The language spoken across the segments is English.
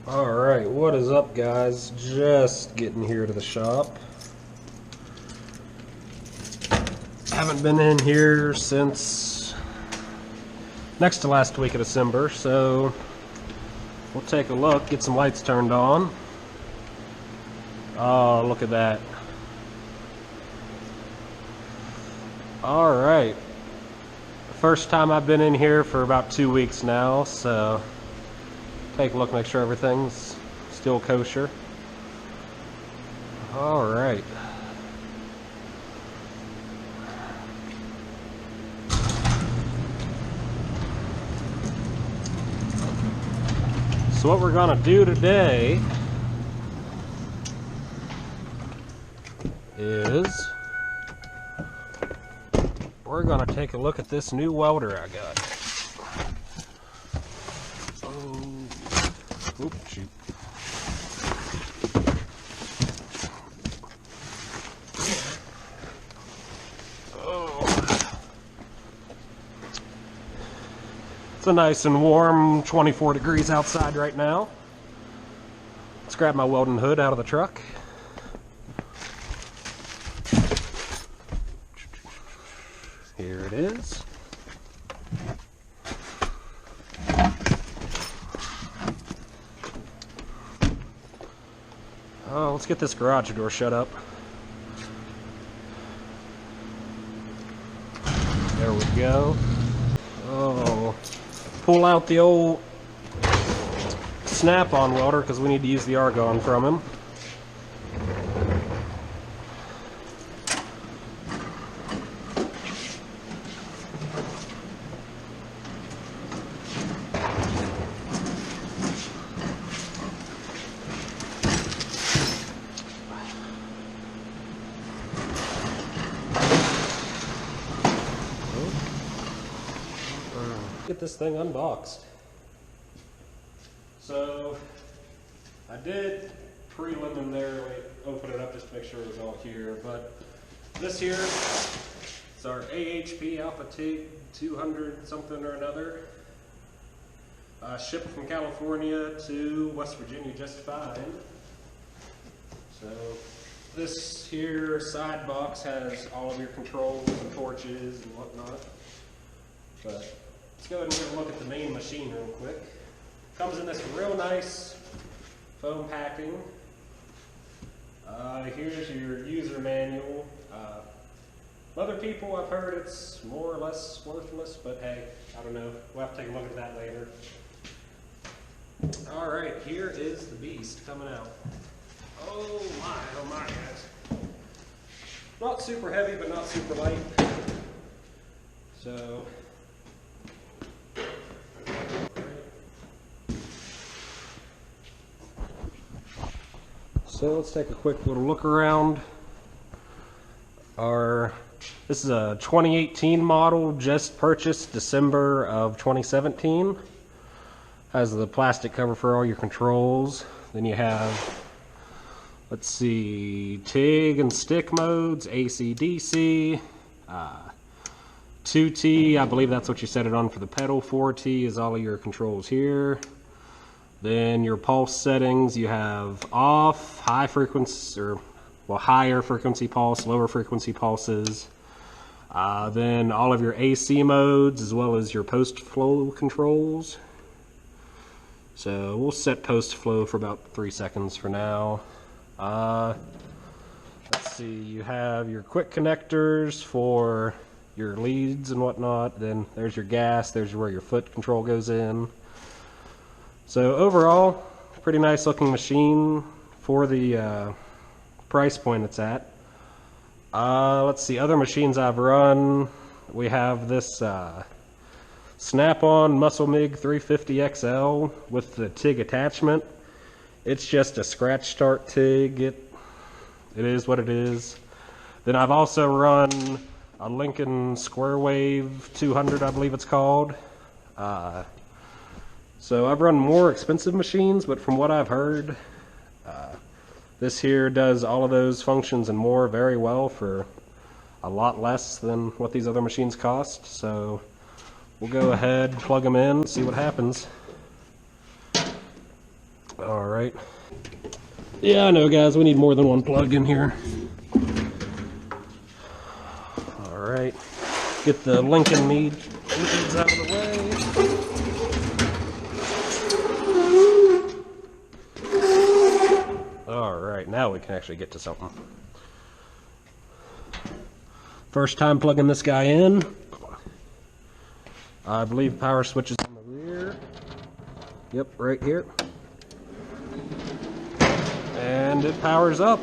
Alright, what is up, guys? Just getting here to the shop. Haven't been in here since next to last week of December, so we'll take a look, get some lights turned on. Oh, look at that. Alright. First time I've been in here for about 2 weeks now, so take a look, make sure everything's still kosher. Alright. So what we're gonna do today is we're gonna take a look at this new welder I got. Oop, shoot. Oh. It's a nice and warm 24 degrees outside right now. Let's grab my welding hood out of the truck. Here it is. Oh, let's get this garage door shut up. There we go. Oh, pull out the old snap-on welder because we need to use the argon from him. Get this thing unboxed. So I did prelim in there, open it up just to make sure it was all here, but this here is our AHP AlphaTig 200 something or another, shipped from California to West Virginia just fine. So this here side box has all of your controls and torches and whatnot, but let's go ahead and get a look at the main machine real quick. Comes in this real nice foam packing. Here's your user manual. Other people, I've heard it's more or less worthless, but hey, I don't know. We'll have to take a look at that later. Alright, here is the beast coming out. Oh my, guys. Not super heavy, but not super light. So let's take a quick little look around. This is a 2018 model, just purchased December of 2017. Has the plastic cover for all your controls. Then you have, let's see, TIG and stick modes, AC, DC, 2T, I believe that's what you set it on for the pedal. 4T is all of your controls here. Then your pulse settings, you have off, high frequency, or well, higher frequency pulse, lower frequency pulses. Then all of your AC modes as well as your post flow controls. So we'll set post flow for about 3 seconds for now. Let's see, you have your quick connectors for your leads and whatnot. Then there's your gas, there's where your foot control goes in. So overall, pretty nice looking machine for the price point it's at. Let's see, other machines I've run. We have this Snap-on Muscle MIG 350 XL with the TIG attachment. It's just a scratch start TIG. It is what it is. Then I've also run a Lincoln Square Wave 200, I believe it's called. So I've run more expensive machines, but from what I've heard, this here does all of those functions and more very well for a lot less than what these other machines cost. So we'll go ahead, plug them in, see what happens. Alright. Yeah, I know guys, we need more than one plug in here. Alright. Get the Lincoln leads out of the way. Alright, now we can actually get to something. First time plugging this guy in. I believe power switch is on the rear. Yep, right here. And it powers up.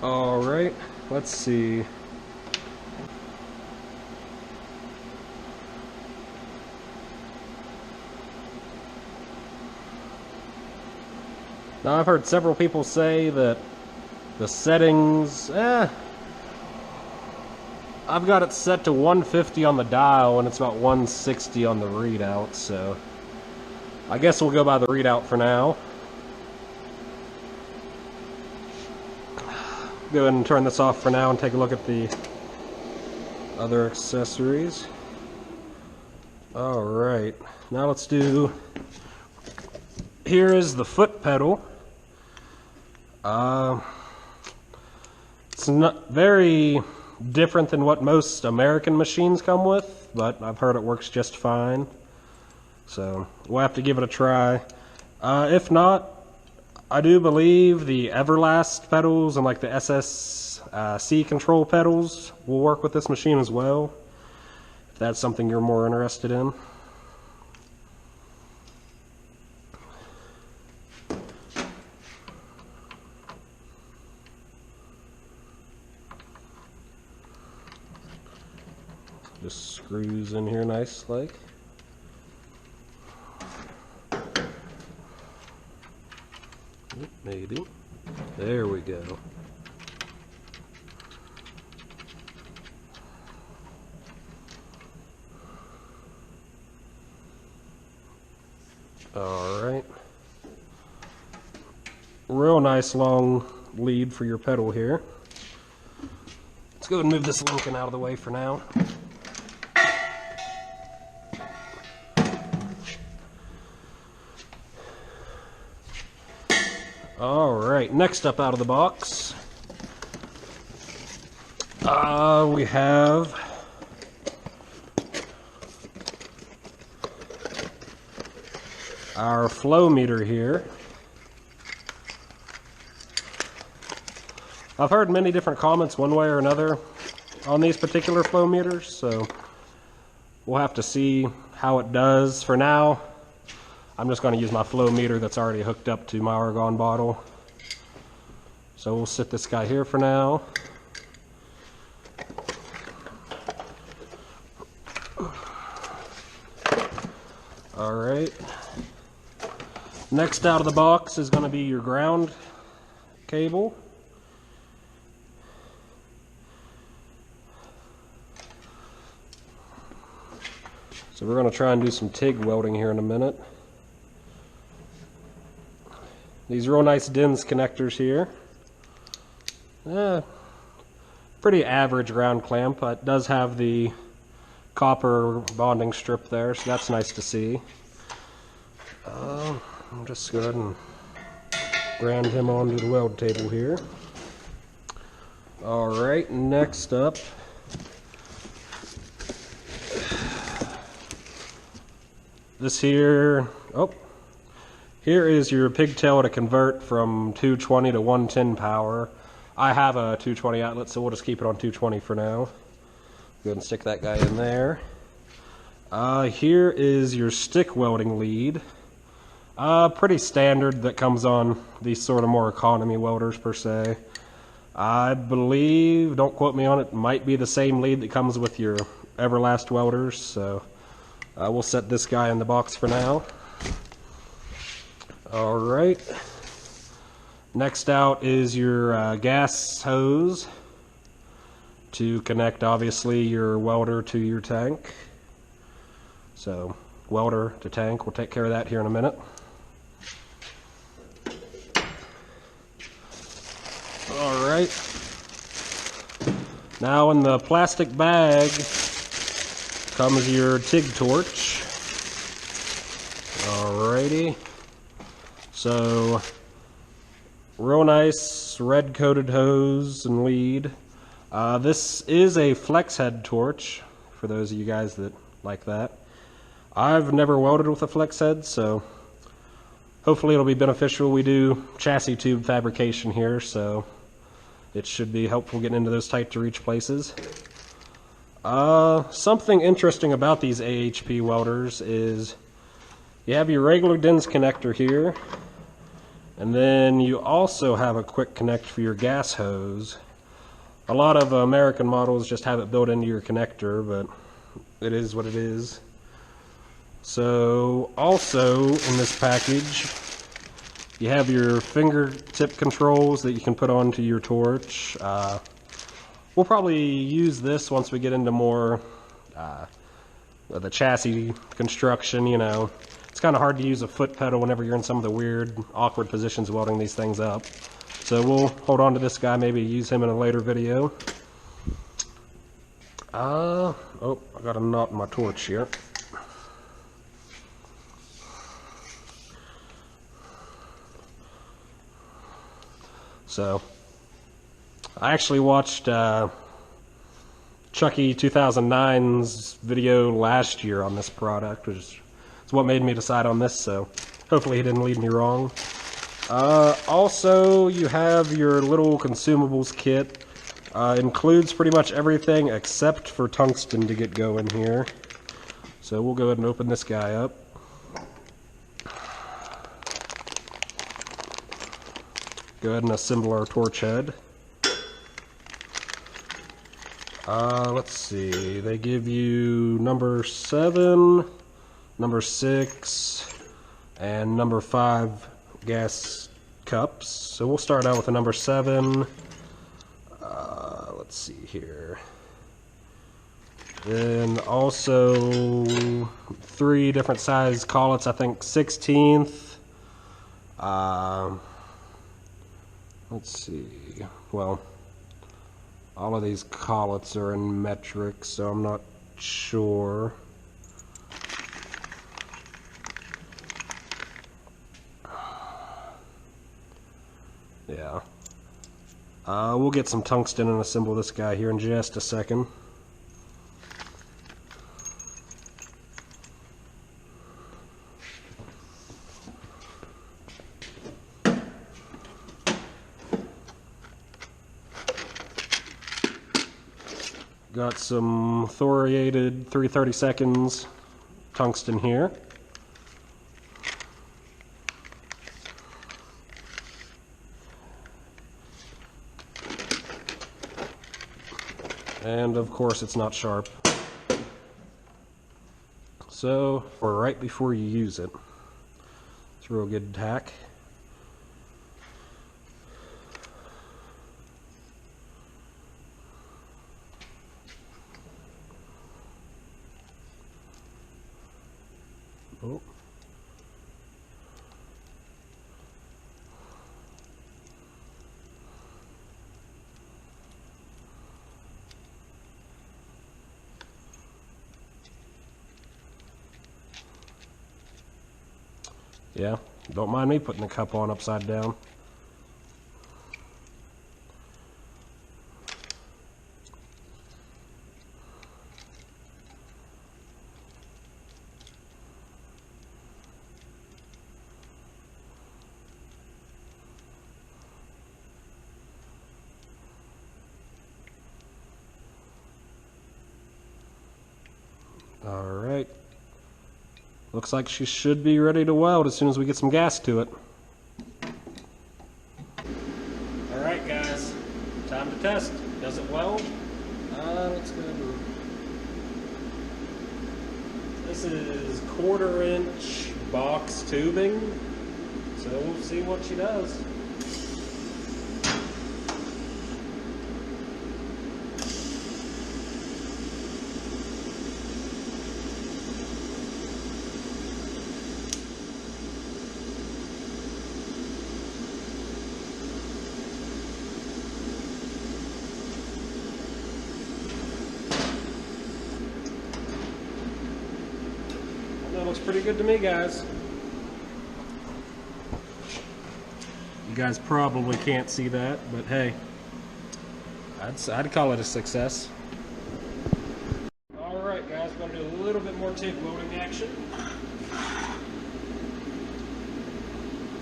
Alright, let's see. Now I've heard several people say that the settings, I've got it set to 150 on the dial and it's about 160 on the readout, so I guess we'll go by the readout for now. Go ahead and turn this off for now and take a look at the other accessories. Alright, now let's do, here is the foot pedal. It's not very different than what most American machines come with, but I've heard it works just fine. So we'll have to give it a try. If not, I do believe the Everlast pedals and like the SSC control pedals will work with this machine as well, if that's something you're more interested in. Just screws in here nice like. Maybe. There we go. Alright. Real nice long lead for your pedal here. Let's go ahead and move this Lincoln out of the way for now. Alright, next up out of the box, we have our flow meter here. I've heard many different comments one way or another on these particular flow meters, so we'll have to see how it does. For now, I'm just going to use my flow meter that's already hooked up to my argon bottle. So we'll sit this guy here for now. Alright. Next out of the box is going to be your ground cable. So we're going to try and do some TIG welding here in a minute. These real nice DINS connectors here. Pretty average ground clamp. It does have the copper bonding strip there, so that's nice to see. I'll just go ahead and ground him onto the weld table here. Alright, next up, this here, here is your pigtail to convert from 220 to 110 power. I have a 220 outlet, so we'll just keep it on 220 for now. Go ahead and stick that guy in there. Here is your stick welding lead. Pretty standard that comes on these sort of more economy welders per se. I believe, don't quote me on it, might be the same lead that comes with your Everlast welders, so we'll set this guy in the box for now. Alright, next out is your gas hose to connect obviously your welder to your tank. So welder to tank, we'll take care of that here in a minute. Alright, now in the plastic bag comes your TIG torch. Alrighty. So, real nice red coated hose and lead. This is a flex head torch, for those of you guys that like that. I've never welded with a flex head, so hopefully it'll be beneficial. We do chassis tube fabrication here, so it should be helpful getting into those tight to reach places. Something interesting about these AHP welders is you have your regular DINS connector here, and then you also have a quick connect for your gas hose. A lot of American models just have it built into your connector, but it is what it is. So also in this package you have your fingertip controls that you can put onto your torch. We'll probably use this once we get into more the chassis construction. You know, it's kind of hard to use a foot pedal whenever you're in some of the weird, awkward positions welding these things up. So we'll hold on to this guy, maybe use him in a later video. Oh, I got a knot in my torch here. So, I actually watched Chucky 2009's video last year on this product, which is what made me decide on this, so hopefully he didn't lead me wrong. Also, you have your little consumables kit. Includes pretty much everything except for tungsten to get going here. So we'll go ahead and open this guy up. Go ahead and assemble our torch head. Let's see, they give you number 7, number 6, and number 5 gas cups. So we'll start out with the number 7. Let's see here. Then also 3 different size collets, I think 16th. Let's see, well, all of these collets are in metric, so I'm not sure. Yeah. We'll get some tungsten and assemble this guy here in just a second. Got some thoriated 3/32 tungsten here. And of course it's not sharp. So, or right before you use it. It's a real good tack. Oh. Yeah, don't mind me putting the cup on upside down. All right. Looks like she should be ready to weld as soon as we get some gas to it. Alright guys, time to test. Does it weld? Let's go. This is 1/4-inch box tubing, so we'll see what she does. looks pretty good to me, guys. You guys probably can't see that, but hey, I'd call it a success. Alright guys, we're going to do a little bit more TIG welding action.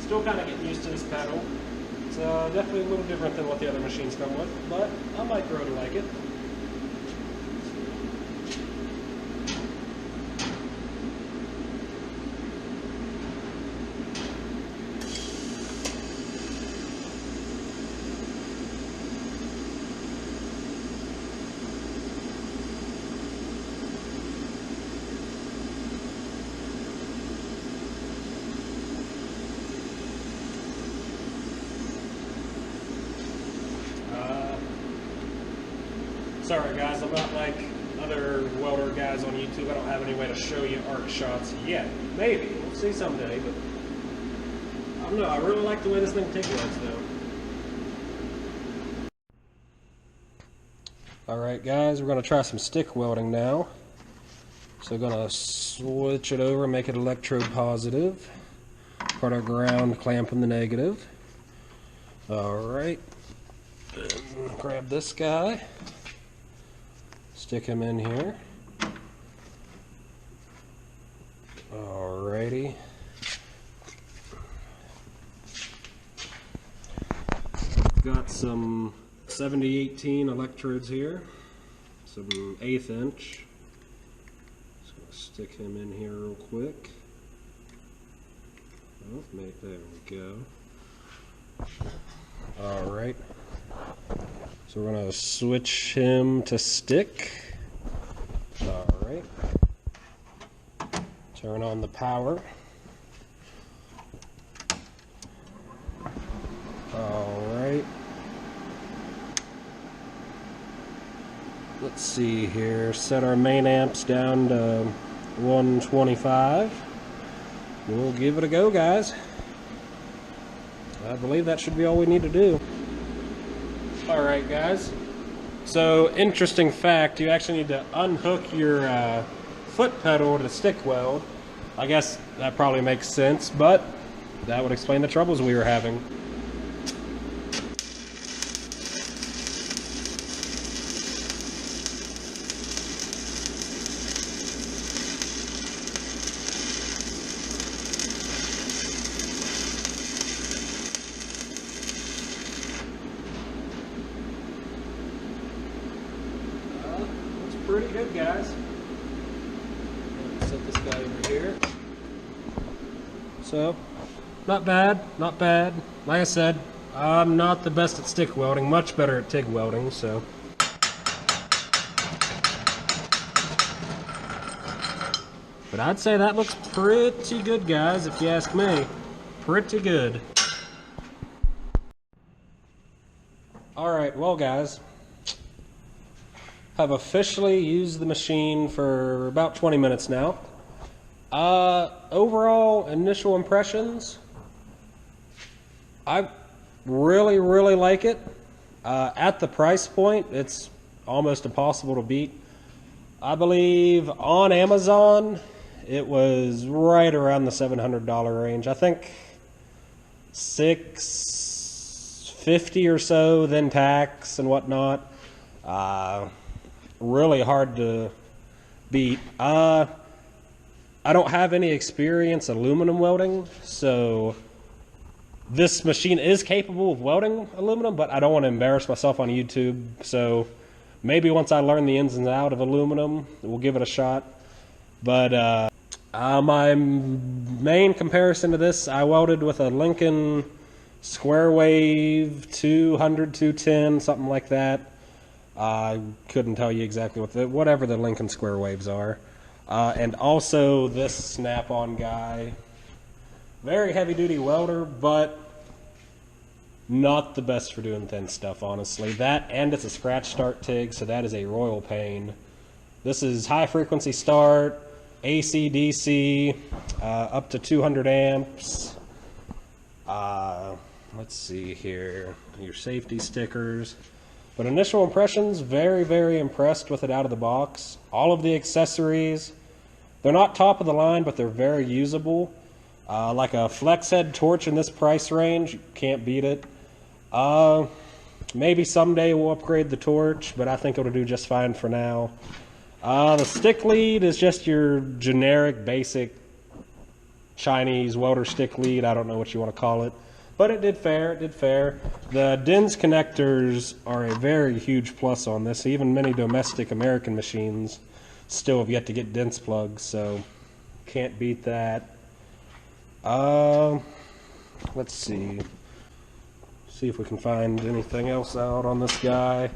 Still kind of getting used to this pedal. It's definitely a little different than what the other machines come with, but I might grow to like it. Sorry guys, I'm not like other welder guys on YouTube. I don't have any way to show you arc shots yet. Maybe. We'll see someday, but I don't know. I really like the way this thing TIG welds though. Alright guys, we're going to try some stick welding now. So we're going to switch it over, make it electrode positive. Put our ground clamp in the negative. Alright. Grab this guy. Stick him in here. Alrighty. Got some 70-18 electrodes here. Some 1/8 inch. Just gonna stick him in here real quick. Oh, there we go. Alright. So we're going to switch him to stick. Alright. Turn on the power. Alright. Let's see here. Set our main amps down to 125. We'll give it a go, guys. I believe that should be all we need to do. Alright guys, so interesting fact, you actually need to unhook your foot pedal to stick weld. I guess that probably makes sense, but that would explain the troubles we were having. Pretty good, guys. Set this guy over here. So, not bad, not bad. Like I said, I'm not the best at stick welding, much better at TIG welding, so. But I'd say that looks pretty good, guys, if you ask me. Pretty good. Alright, well guys, I've officially used the machine for about 20 minutes now. Overall, initial impressions, I really, really like it. At the price point, it's almost impossible to beat. I believe on Amazon, it was right around the $700 range. I think $650 or so, then tax and whatnot. Really hard to beat. I don't have any experience aluminum welding, so this machine is capable of welding aluminum, but I don't want to embarrass myself on YouTube, so maybe once I learn the ins and outs of aluminum, we'll give it a shot. But my main comparison to this, I welded with a Lincoln Square Wave 200, 210, something like that. I couldn't tell you exactly whatever the Lincoln Square Waves are. And also this Snap-on guy. Very heavy-duty welder, but not the best for doing thin stuff, honestly. That, and it's a scratch start TIG, so that is a royal pain. This is high-frequency start, AC, DC, up to 200 amps. Let's see here, your safety stickers. But initial impressions, very, very impressed with it out of the box. All of the accessories, They're not top of the line, but they're very usable. Like a flex head torch in this price range, you can't beat it. Maybe someday we'll upgrade the torch, but I think it'll do just fine for now. The stick lead is just your generic, basic Chinese welder stick lead. I don't know what you want to call it, but it did fair. It did fair. The DINS connectors are a very huge plus on this. Even many domestic American machines still have yet to get DINS plugs, so can't beat that. Let's see if we can find anything else out on this guy.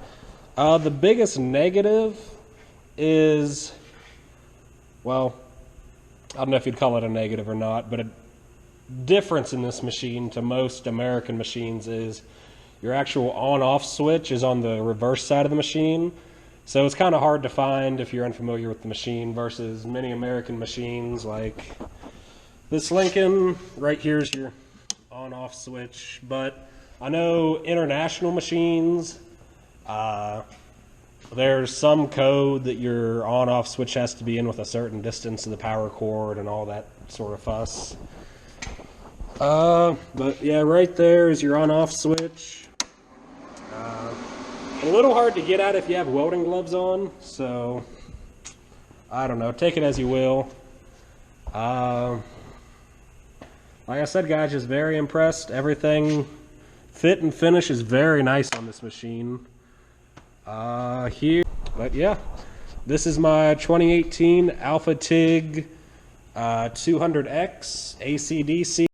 The biggest negative is, well, I don't know if you'd call it a negative or not, but a difference in this machine to most American machines is your actual on-off switch is on the reverse side of the machine. So it's kind of hard to find if you're unfamiliar with the machine versus many American machines like this Lincoln. Right here's your on-off switch, but I know international machines, there's some code that your on-off switch has to be in with a certain distance of the power cord and all that sort of fuss. But yeah, right there is your on-off switch. A little hard to get at if you have welding gloves on, so I don't know, take it as you will. Like I said, guys, just very impressed. Everything fit and finish is very nice on this machine. Here, but yeah, this is my 2018 AlphaTig 200X AC/DC.